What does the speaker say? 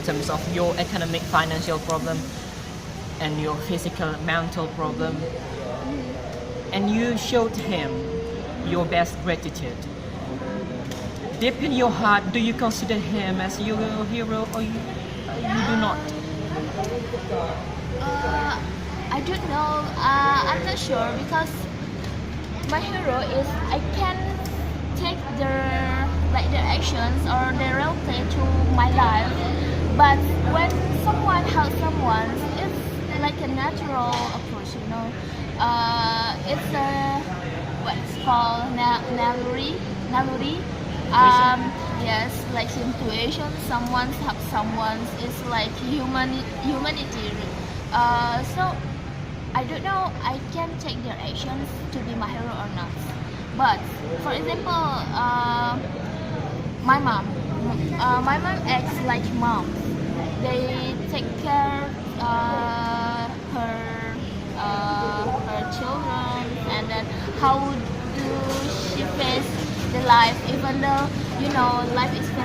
in terms of your economic, financial problem, and your physical, mental problem, and you showed him your best gratitude. Deep in your heart, do you consider him as your hero, or you do not? I don't know. I'm not sure because my hero is I can take their actions or their reality to my life. But when someone helps someone, it's like a natural approach. It's a what's called naluri. Yes, like intuition. Someone helps someone is like humanity. So I don't know. I can take their actions to be my hero or not. But for example, my mom acts like mom. They take care her children, and then how do she face the life, even though life is